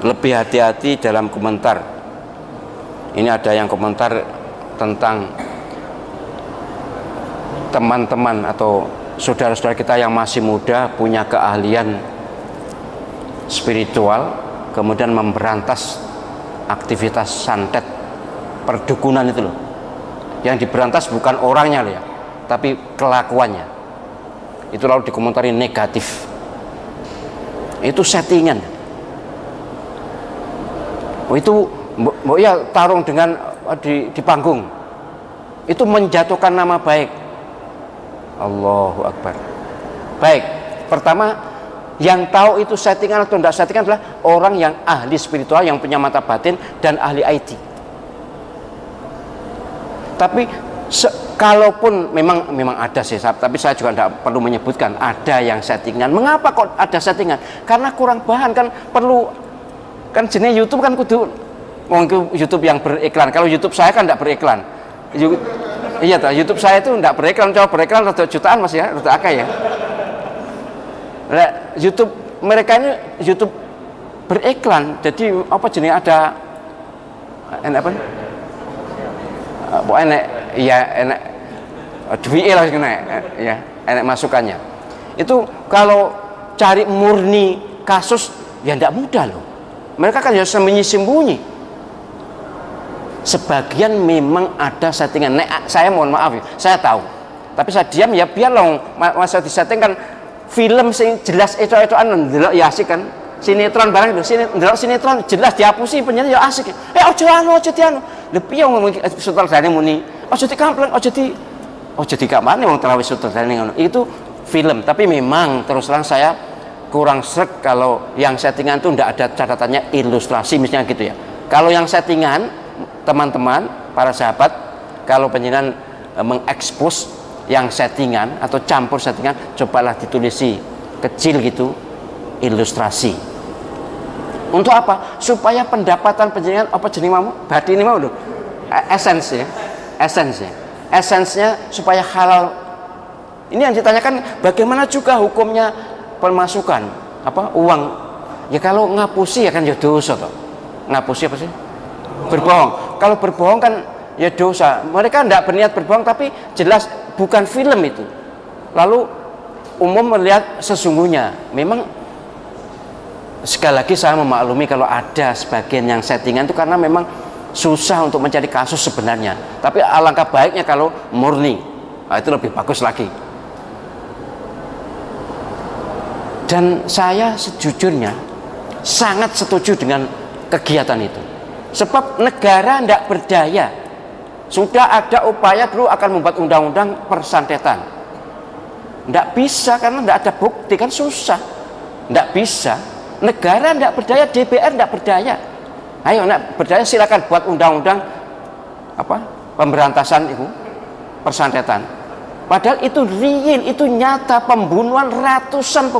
lebih hati-hati dalam komentar. Ini ada yang komentar tentang teman-teman atau saudara-saudara kita yang masih muda punya keahlian spiritual, kemudian memberantas aktivitas santet perdukunan itu loh. Yang diberantas bukan orangnya loh ya, tapi kelakuannya. Itu lalu dikomentari negatif. Itu settingan. Itu ya tarung dengan di panggung. Itu menjatuhkan nama baik. Allahu Akbar. Baik, pertama yang tahu itu settingan atau tidak settingan adalah orang yang ahli spiritual, yang punya mata batin dan ahli IT. Tapi kalaupun memang ada sih, tapi saya juga tidak perlu menyebutkan ada yang settingan. Mengapa kok ada settingan? Karena kurang bahan, kan perlu, kan jenis YouTube kan kudu mungkin YouTube yang beriklan. Kalau YouTube saya kan tidak beriklan. Iya toh, YouTube saya itu tidak beriklan. Coba beriklan rada jutaan Mas ya, rada akeh ya. Nah, YouTube mereka ini YouTube beriklan. Jadi apa jenis ada apa? Enak ya, enak duit lah kena ya, enak masukannya. Itu kalau cari murni kasus ya tidak mudah loh. Mereka kan ya sembunyi-sembunyi. Sebagian memang ada settingan. Saya mohon maaf ya, saya tahu. Tapi saya diam ya, biar loh masa disettingkan film sing jelas itu ndelok ya asik kan. Sinetron barang itu, sinetron jelas dihapusi penyanyi ya asik. Ojo dianu. Lha piye ngomong sutradara muni, ojo dikampleng, ojo dikamane wong terawih sutradara ngono. Itu film, tapi memang terus terang saya kurang sreg kalau yang settingan itu ndak ada catatannya ilustrasi misalnya gitu ya. Kalau yang settingan, teman-teman, para sahabat, kalau penjenengan mengekspos yang settingan atau campur settingan, cobalah ditulisi kecil gitu ilustrasi. Untuk apa? Supaya pendapatan penjenengan apa jenis mau batin ini mau lho. Esensnya supaya halal. Ini yang ditanyakan, bagaimana juga hukumnya pemasukan uang. Ya kalau ngapusi ya kan ya dosa toh. Ngapusi apa sih? Berbohong. Kalau berbohong kan ya dosa. Mereka tidak berniat berbohong, tapi jelas bukan film itu. Lalu umum melihat sesungguhnya. Memang sekali lagi saya memaklumi kalau ada sebagian yang settingan itu karena memang susah untuk mencari kasus sebenarnya. Tapi alangkah baiknya kalau murni. Nah, itu lebih bagus lagi. Dan saya sejujurnya sangat setuju dengan kegiatan itu. Sebab negara tidak berdaya. Sudah ada upaya dulu akan membuat undang-undang persantetan. Tidak bisa karena tidak ada bukti, kan susah. Tidak bisa. Negara tidak berdaya, DPR tidak berdaya. Ayo nak berdaya silakan buat undang-undang pemberantasan itu persantetan. Padahal itu real, itu nyata pembunuhan, ratusan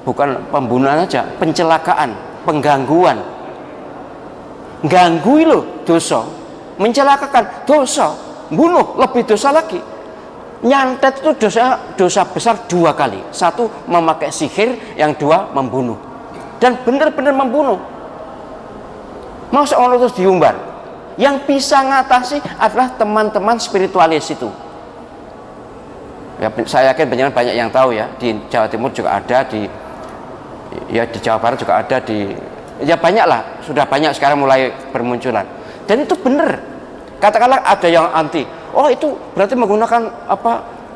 bukan pembunuhan aja, pencelakaan, penggangguan. Ganggu loh dosa, mencelakakan dosa, bunuh lebih dosa lagi. Nyantet itu dosa besar dua kali. Satu memakai sihir, yang dua membunuh. Dan benar-benar membunuh. Mau seorang terus diumbar. Yang bisa ngatasi adalah teman-teman spiritualis itu. Ya, saya yakin banyak yang tahu ya. Di Jawa Timur juga ada, di Jawa Barat juga ada, ya banyak lah, sudah banyak sekarang mulai bermunculan. Dan itu benar. Katakanlah ada yang anti, oh itu berarti menggunakan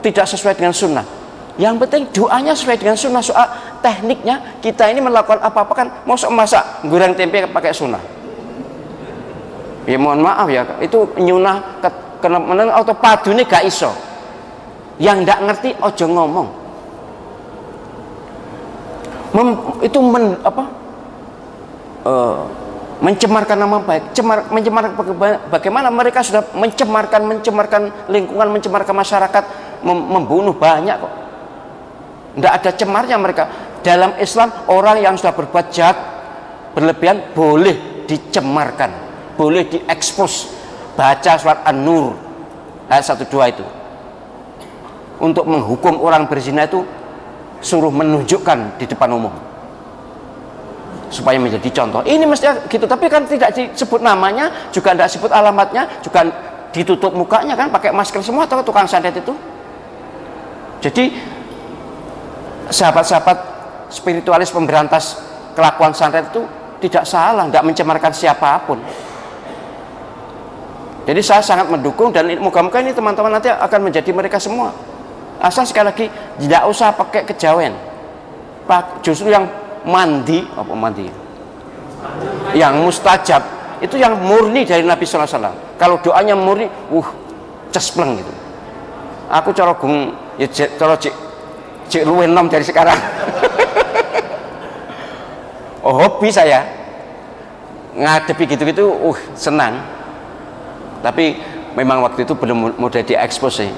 tidak sesuai dengan sunnah. Yang penting doanya sesuai dengan sunnah. Soal tekniknya kita ini melakukan apa-apa kan masak goreng tempe pakai sunnah. Ya mohon maaf ya, itu nyunah kena atau padune gak iso. Yang ndak ngerti ojo ngomong. Mencemarkan nama baik, mencemarkan bagaimana mereka sudah mencemarkan lingkungan, mencemarkan masyarakat, membunuh banyak kok. Tidak ada cemarnya mereka. Dalam Islam orang yang sudah berbuat jahat berlebihan boleh dicemarkan, boleh diekspos. Baca surat An-Nur ayat 1-2 itu. Untuk menghukum orang berzina itu suruh menunjukkan di depan umum. supaya menjadi contoh. Ini mestinya gitu, tapi kan tidak disebut namanya, juga tidak disebut alamatnya, juga ditutup mukanya kan, pakai masker semua atau tukang santet itu. Jadi sahabat-sahabat spiritualis pemberantas kelakuan santet itu tidak salah, tidak mencemarkan siapapun. Jadi saya sangat mendukung, dan moga-moga ini teman-teman nanti akan menjadi mereka semua. Asal sekali lagi tidak usah pakai kejawen. Justru yang mandi, yang mustajab itu yang murni dari Nabi Sallallahu Alaihi Wasallam. Kalau doanya murni, cespleng gitu. Aku corogung ya coro cik luwih enom dari sekarang. Hobi saya ngadepi gitu-gitu, senang. Tapi memang waktu itu belum mudah diekspos sih.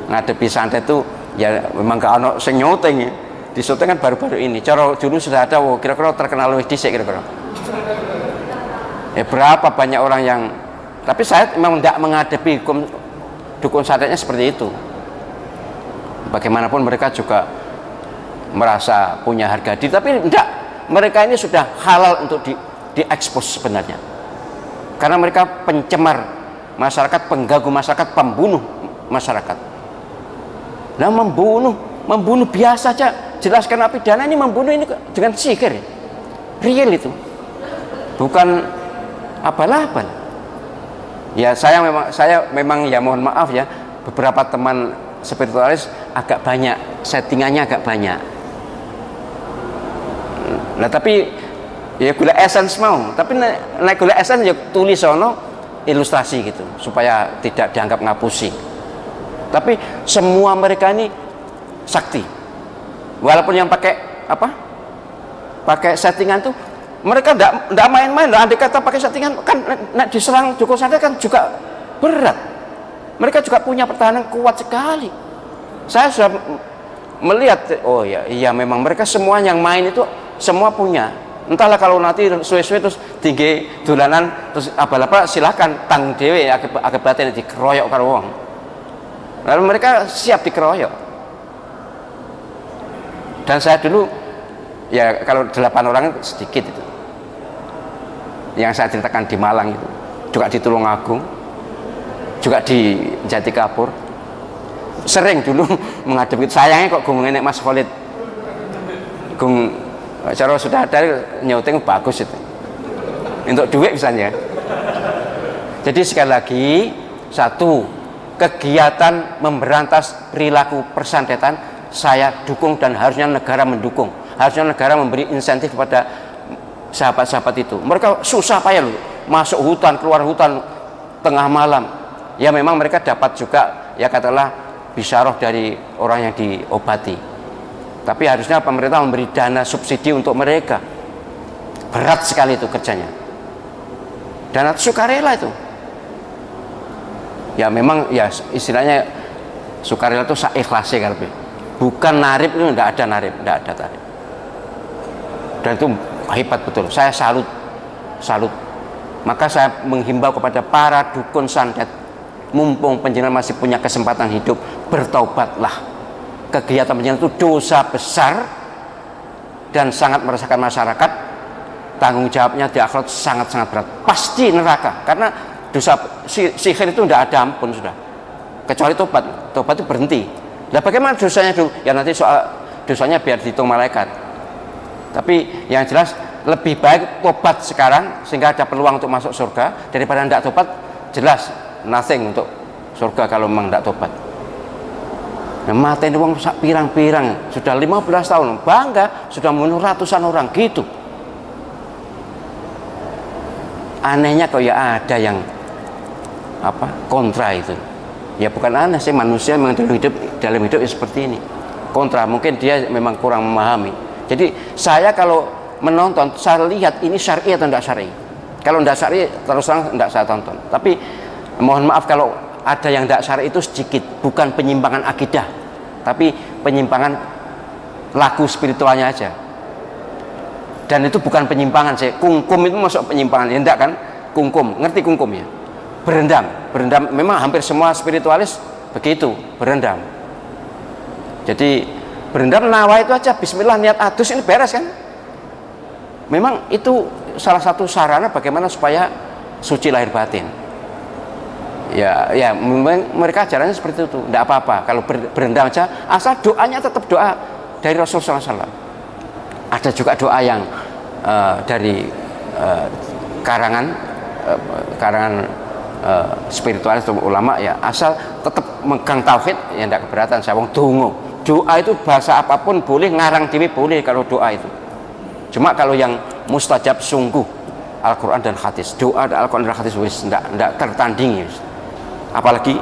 Ngadepi santet itu ya memang gak ono sing nyuting ya. Di syuting kan baru-baru ini. Cara dulu sudah ada, kira-kira terkenal lebih dhisik kira-kira. Berapa banyak orang yang, tapi saya memang tidak menghadapi dukun santetnya seperti itu. Bagaimanapun mereka juga merasa punya harga diri, tapi tidak, mereka ini sudah halal untuk diekspos sebenarnya, karena mereka pencemar masyarakat, pengganggu masyarakat, pembunuh masyarakat. Nah, membunuh biasa saja, jelaskan pidana ini membunuh ini dengan sihir, real itu, bukan abal-abal. Ya saya memang ya mohon maaf ya, beberapa teman spiritualis agak banyak settingannya, agak banyak. Nah tapi ya gula essence mau, tapi naik gula essence ya tulis sono ilustrasi gitu supaya tidak dianggap ngapusi. Tapi semua mereka ini sakti, walaupun yang pakai settingan tuh mereka tidak main-main. Andai kata pakai settingan kan diserang Joko Santet kan juga berat. Mereka juga punya pertahanan kuat sekali. Saya sudah melihat, oh ya, iya memang mereka semua yang main itu semua punya. Entahlah kalau nanti suwe-suwe terus tinggi dolanan terus apa-apa silahkan tang dewe akibatnya dikeroyok karo wong. Lalu mereka siap dikeroyok. Dan saya dulu ya kalau 8 orang sedikit itu. Yang saya ceritakan di Malang itu, juga di Tulungagung, juga di Jatikapur, sering dulu menghadapi. Sayangnya kok gung enek Mas Khalid, gung cara sudah ada nyauting bagus itu untuk duit misalnya. Jadi sekali lagi, satu, kegiatan memberantas perilaku persantetan saya dukung dan harusnya negara mendukung, harusnya negara memberi insentif kepada sahabat-sahabat itu. Mereka susah payah loh, masuk hutan, keluar hutan tengah malam. Ya memang mereka dapat juga ya katakanlah bisyarah dari orang yang diobati, tapi harusnya pemerintah memberi dana subsidi untuk mereka. Berat sekali itu kerjanya, dana sukarela itu ya memang ya istilahnya sukarela itu saikhlasnya kan, bukan narib. Itu tidak ada narib, tidak ada tarif, dan itu hebat betul. Saya salut. Maka saya menghimbau kepada para dukun santet, mumpung penjenengan masih punya kesempatan hidup, bertaubatlah. Kegiatan penjenengan itu dosa besar dan sangat meresahkan masyarakat. Tanggung jawabnya di akhirat sangat-sangat berat, pasti neraka. Karena dosa sihir itu tidak ada ampun sudah, kecuali tobat itu berhenti. Nah bagaimana dosanya dulu? Ya nanti soal dosanya biar dihitung malaikat. Tapi yang jelas lebih baik tobat sekarang sehingga ada peluang untuk masuk surga daripada tidak tobat. Jelas nothing untuk surga kalau memang tidak tobat. Nah, matain uang pirang-pirang sudah 15 tahun, bangga sudah membunuh ratusan orang gitu. Anehnya kok ya ada yang kontra itu. Ya bukan aneh sih, manusia memang dalam hidup ya seperti ini. Kontra, mungkin dia memang kurang memahami. Jadi saya kalau menonton, saya lihat ini syar'i atau tidak syar'i. Kalau tidak syar'i terus terang tidak saya tonton. Tapi mohon maaf kalau ada yang tidak syar'i itu sedikit, bukan penyimpangan akidah, tapi penyimpangan laku spiritualnya aja. Dan itu bukan penyimpangan sih. Kungkum itu masuk penyimpangan, ya enggak kan? Kungkum, ngerti kungkum ya? Berendam memang hampir semua spiritualis begitu, berendam. Jadi berendam nawa itu aja bismillah niat adus ini beres kan? memang itu salah satu sarana bagaimana supaya suci lahir batin. Ya memang mereka ajarannya seperti itu, tidak apa-apa kalau berendam aja, asal doanya tetap doa dari Rasulullah SAW. Ada juga doa yang dari karangan spiritualis atau ulama, ya asal tetap megang tauhid, ya tidak keberatan. Saya wong dongo, doa itu bahasa apapun boleh, ngarang dewi boleh kalau doa itu. Cuma kalau yang mustajab sungguh Al-Quran dan hadis, doa Al-Quran dan hadis wis tidak tertandingi. Apalagi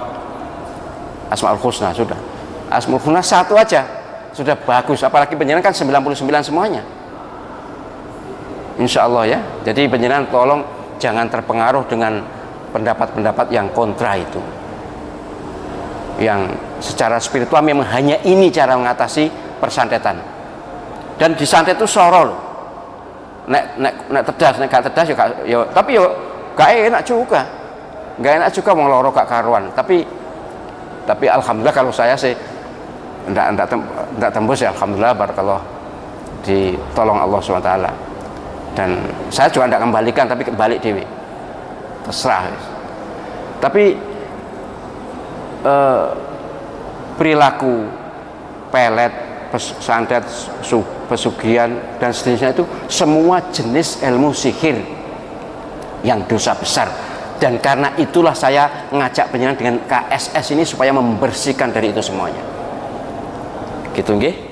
Asmaul Husna, sudah Asmaul Husna satu aja sudah bagus, apalagi penjenengan kan 99 semuanya, insya Allah ya. Jadi penjenengan tolong jangan terpengaruh dengan pendapat-pendapat yang kontra itu, yang secara spiritual memang hanya ini cara mengatasi persantetan. Dan disantet itu sorol, nek tedas, nek gak tedas ya, tapi yo gak enak juga, mau loro gak karuan. Tapi alhamdulillah kalau saya sih ndak tembus ya, alhamdulillah, barakallah, ditolong Allah SWT. Dan saya juga ndak kembalikan, tapi kembali dewi, terserah. Tapi perilaku pelet, santet, pesugihan dan seterusnya itu semua jenis ilmu sihir yang dosa besar. Dan karena itulah saya ngajak penjenengan dengan KSS ini supaya membersihkan dari itu semuanya. Gitu nggih.